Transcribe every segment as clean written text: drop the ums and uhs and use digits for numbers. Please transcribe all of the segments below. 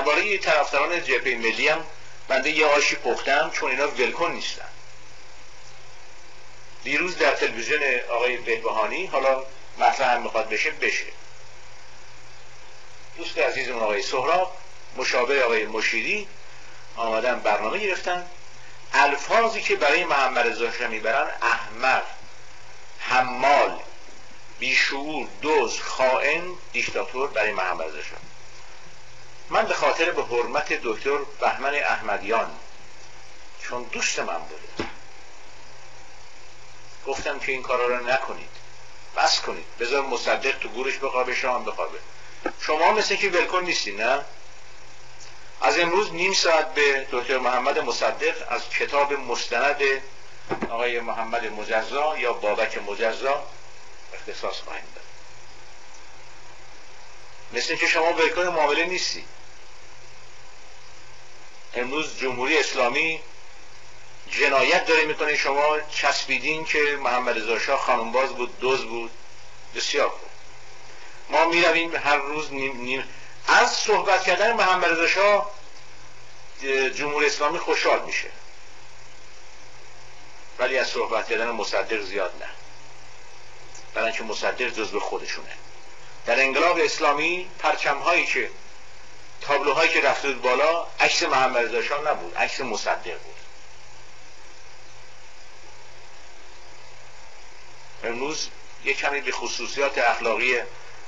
درباره طرفداران جبهه ملی هم بنده یه آشی پختم، چون اینا ولکن نیستن. دیروز در تلویزیون آقای بهبهانی، حالا مطرح هم میخواد بشه، دوست عزیزمون آقای سهراب مشابه آقای مشیری آمدن برنامه گرفتن، الفاظی که برای محمد رضا شاه میبرن: احمق، حمال، بیشعور، دزد، خائن، دیکتاتور برای محمد رضا شاه. من به خاطر به حرمت دکتر بهمن احمدیان، چون دوست من بوده، گفتم که این کارا رو نکنید، بس کنید، بذار مصدق تو گورش بخوابه، شام بخوابه. شما مثل که ولکن نیستین، نه؟ از امروز نیم ساعت به دکتر محمد مصدق از کتاب مستند آقای محمد مجزا یا بابک مجزا اختصاص خواهیم داد. مثل که شما ولکن معامله نیستی. امروز جمهوری اسلامی جنایت داره میکنه، شما چسبیدین که محمد رضا شاه خانمباز بود، دزد بود. بسیار خوب. ما میرویم هر روز از صحبت کردن محمد رضا شاه جمهوری اسلامی خوشحال میشه، ولی از صحبت کردن مصدق زیاد نه، برای اینکه مصدق جزو خودشونه. در انقلاب اسلامی پرچم‌هایی که تابلوهایی که رفته بود بالا، عکس محمد رضا شاه نبود، عکس مصدق بود. امروز یک کمی به خصوصیات اخلاقی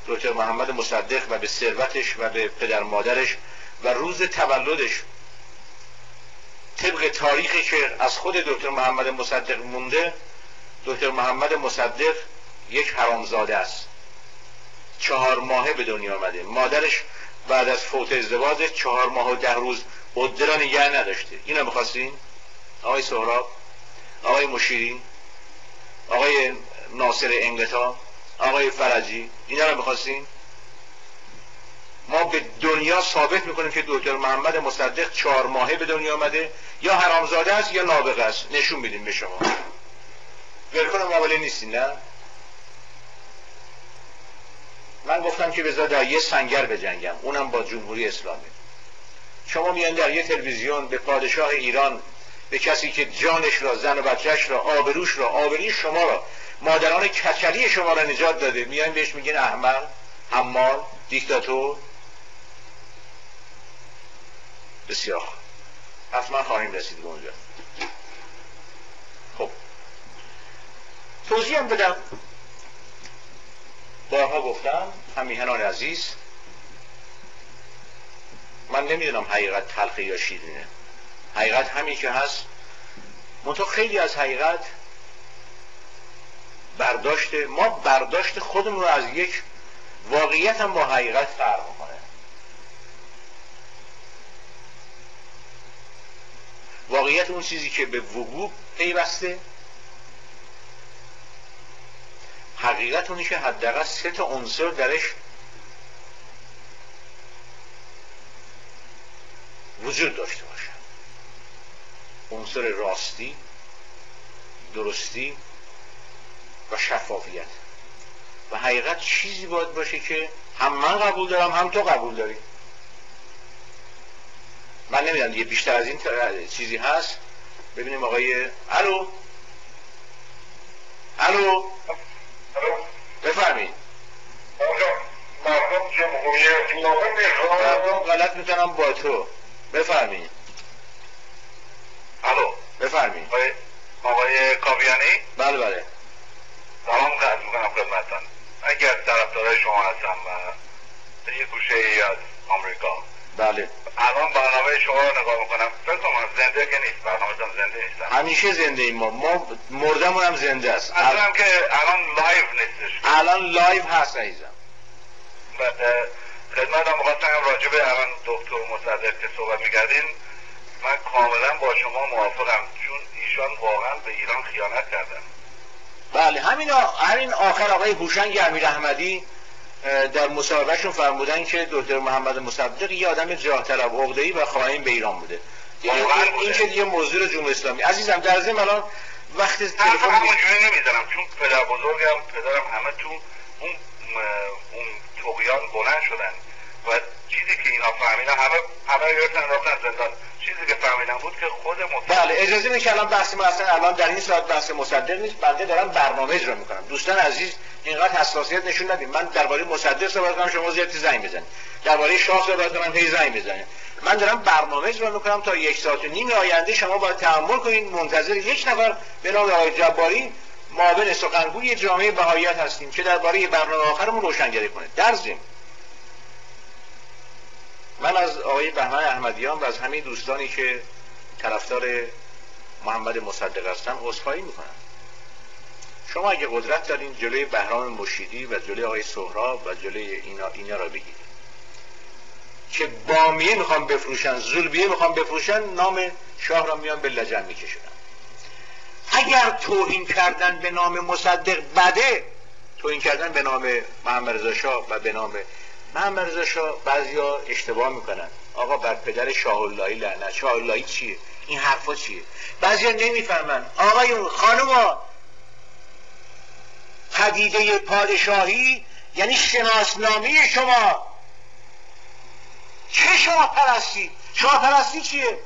دکتر محمد مصدق و به ثروتش و به پدر مادرش و روز تولدش طبق تاریخی که از خود دکتر محمد مصدق مونده، دکتر محمد مصدق یک حرامزاده است. 4 ماهه به دنیا آمده. مادرش بعد از فوت ازدواجش 4 ماه و 10 روز عده را نگه نداشته. اینو می‌خواستین؟ آقای سهراب، آقای مشیری، آقای ناصر انقطاع، آقای فرجی، اینا رو می‌خواستین؟ ما به دنیا ثابت میکنیم که دکتر محمد مصدق 4 ماهه به دنیا آمده، یا حرامزاده است یا نابغه است. نشون میدیم به شما. ولکن معامله نیستین، نه؟ من گفتم که بذار در یه سنگر بجنگم، اونم با جمهوری اسلامی. شما میان در یه تلویزیون به پادشاه ایران، به کسی که جانش را، زن و بچهش را، آبروش را، آبروی شما را، مادران کچلی شما را نجات داده، میان بهش میگین احمق، حمال، دیکتاتور. بسیار خوب، حتما خواهیم رسید به اونجا. خب توضیح هم بدم. بارها گفتم همیهنان عزیز، من نمیدونم حقیقت تلخه یا شیرینه. حقیقت همین که هست، منتها خیلی از حقیقت برداشت خودمون رو از یک واقعیت هم با حقیقت فرق میکنه. واقعیت اون چیزی که به وقوع پیوسته، حقیقت اونی که حداقل 3 تا عنصر درش وجود داشته باشه: عنصر راستی، درستی و شفافیت. و حقیقت چیزی باید باشه که هم من قبول دارم هم تو قبول داری. من نمیدونم دیگه بیشتر از این چیزی هست. ببینیم آقای الو بفرمایید. مردم جمهوری اسلامی میخوان. مردم غلط میکنم با تو. بفرمایید. الو بفرمایید. آقای کاویانی؟ بله بله. سلام عرض میکنم خدمتتون. اگر طرفدار شما هستم و به یه گوشه ای از آمریکا، بله، الان برنامه شما رو نگاه میکنم، فکر کنم زنده که نیست، برنامه‌تون زنده نیستم. همیشه زنده ایم ما مردمون هم زنده است. اصلا که الان لایو نیستش. الان لایو هست عزیزم. بعد خدمتتون می‌خواستم راجع به الان دکتر مصدق که صحبت می‌کردین، من کاملا با شما موافقم، چون ایشان واقعا به ایران خیانت کردن. بله، همین آخر آقای هوشنگ امیراحمدی در مصاحبهشون فرمودن که دکتر محمد مصدق یه آدم جاه طلب، عقده‌ای و خائن به ایران بوده. این که دیگه موضوع جمهوری اسلامی. عزیزم در ضمن الان وقت تلفن همونجوری نمیزنم، چون پدر بزرگم، پدرم همه تو اون طغیان بلند شدن. و چیزی که اینا فهمیدن، همه گرفتن رفتن زندان. چیزی که فهمیدن بود که خود مصدق. بله اجازه بدید که الان بحث ما اصلا الان در این ساعت بحث مصدق نیست، بنده دارم برنامه اجرا میکنم. دوستان عزیز اینقدر حساسیت نشون ندید. من درباره مصدق صحبت کنم شما زیاد زنگ بزنید، درباره شاه صحبت کنم هی زنگ بزنید. من دارم برنامه اجرا میکنم تا 1.5 ساعت آینده شما باید تحمل کنید. منتظر یک نفر به نام آقای جباری معاون سخنگوی جامعه بهائیت هستیم که درباره برنامه آخرمون روشنگری کنه. در ضمن من از آقای بهمن احمدیان و از همه دوستانی که طرفدار محمد مصدق هستن عذرخواهی میکنم. شما اگه قدرت دارین جلوی بهرام مشیدی و جلوی آقای سهراب و جلوی اینا را بگیرید که بامیه میخوام بفروشن، زولبیه میخوام بفروشن، نام شاه را میان به لجن میکشونن. اگر توهین کردن به نام مصدق بده، توهین کردن به نام محمد رضا شاه و به نام محمد رضا شاه بعضیا اشتباه میکنن. آقا بر پدر شاه اللهی لعنت. شاه اللهی چیه؟ این حرفا چیه؟ بعضیا نمیفهمن. آقایون خانوما، پدیده پادشاهی یعنی شناسنامه شما. چه شاه پرستی؟ شاه پرستی چیه؟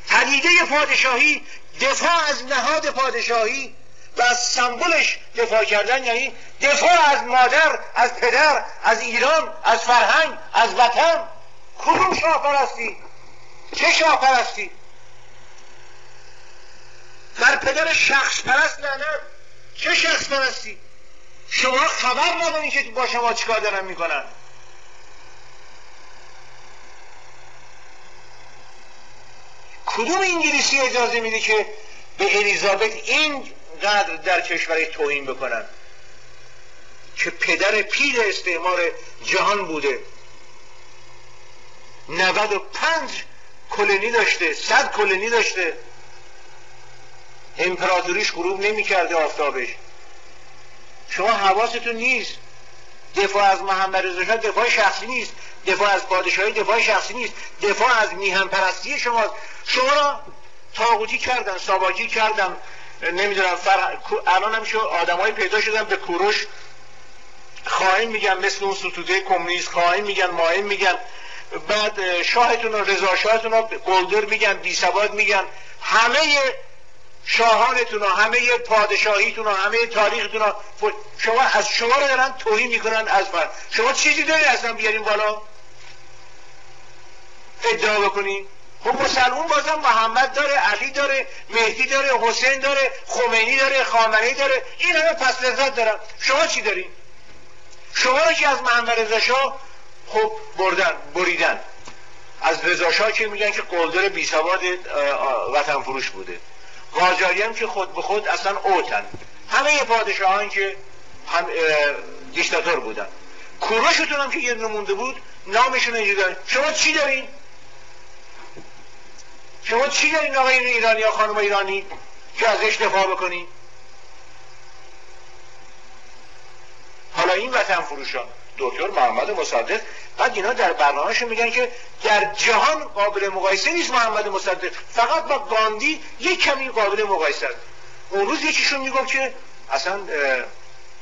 پدیده پادشاهی دفاع از نهاد پادشاهی و از سمبلش دفاع کردن، یعنی دفاع از مادر، از پدر، از ایران، از فرهنگ، از وطن. کدوم شاه پرستی؟ چه شاه پرستی؟ بر پدر شخص پرست لعنت. چه شخص پرستی؟ شما خبر ندارین که با شما چیکار دارن میکنن. کدوم انگلیسی اجازه میده که به الیزابت اینقدر در کشور توهین بکنن که پدر پیر استعمار جهان بوده، 95 کلونی داشته، 100 کلونی داشته، امپراتوریش غروب نمی کرده آفتابش. شما حواستون نیست. دفاع از محمد رضا شاه دفاع شخصی نیست، دفاع از پادشاهی دفاع شخصی نیست، دفاع از میهن پرستی شماست. شما را طاغوتی کردن، ساواکی کردن، نمیدونم الان هم آدمای پیدا شدن به کوروش خائن میگن، مثل اون ستوده کمونیست خائن میگن، مائن میگن. بعد شاهتون رو، رضا شاهتون رو قلدر میگن، بی ثبات میگن. همه شاهانتون رو، همه پادشاهیتون رو، همه تاریختون رو شما از شما رو دارن توهین میکنن. از شما چیزی داری اصلا بیارین بالا ادعا بکنین؟ خب مسلمون بازم محمد داره، علی داره، مهدی داره، حسین داره، خمینی داره، خامنه‌ای داره. این همه پس لذت دارن. شما چی دارین؟ شما رو که از محمد رضا شاه خب بریدن. از رضا شاه که میگن که قلدر بی سواد وطن فروش بوده. قاجاری هم که خود به خود اصلا اوتن. همه پادشاهان که هم دیکتاتور بودن. کوروشتون هم که یه دونه مونده بود نامشون اینجوری دارین. شما چی دارین؟ شما چی دارین آقای ایرانی یا خانم ایرانی که ازش دفاع بکنین؟ حالا این وطن فروشان دکتر محمد مصدق، بعد اینا در برنامهشون میگن که در جهان قابل مقایسه نیست محمد مصدق، فقط با گاندی یک کمی قابل مقایسه است. اون روز یکیشون میگفت که اصلا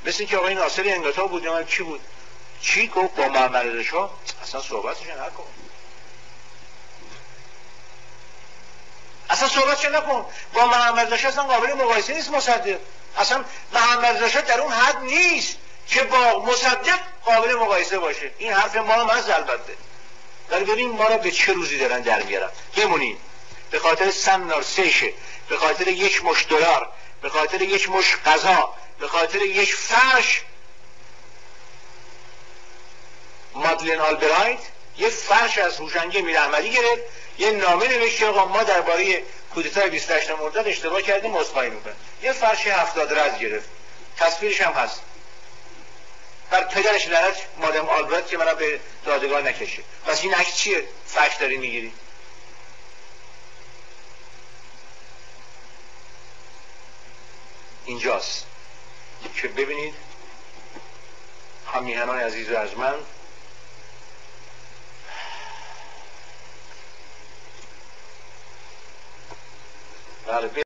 مثل که آقای ناصر انگتا بود یا کی بود، چی گفت با محمد رضا شاه اصلا صحبتش نکن، اصلا صحبتش نکن، با محمد رضا شاه اصلا قابل مقایسه نیست مصدق. اصلا محمد رضا شاه در اون حد نیست که با مصدق قابل مقایسه باشه. این حرف ما هم هست البته، ولی ببین ما را به چه روزی دارن در میارن. بمونین به خاطر سن سیشه، به خاطر یک مش دلار، به خاطر یک مش غذا، به خاطر یک فرش. مادلن آلبرایت یه فرش از هوشنگ میراحمدی گرفت، یه نامه نوشت که آقا ما درباره کودتای 28 مرداد اشتباه کردیم، عذرخواهی میکنیم. یه فرش 70 رز گرفت، تصویرش هم هست. بر پدرش لعنت مادام آلبرایت که منو به دادگاه نکشه. پس این عکس چیه؟ فکر داری میگیری؟ اینجاست که ببینید همیهنان عزیز و ارجمند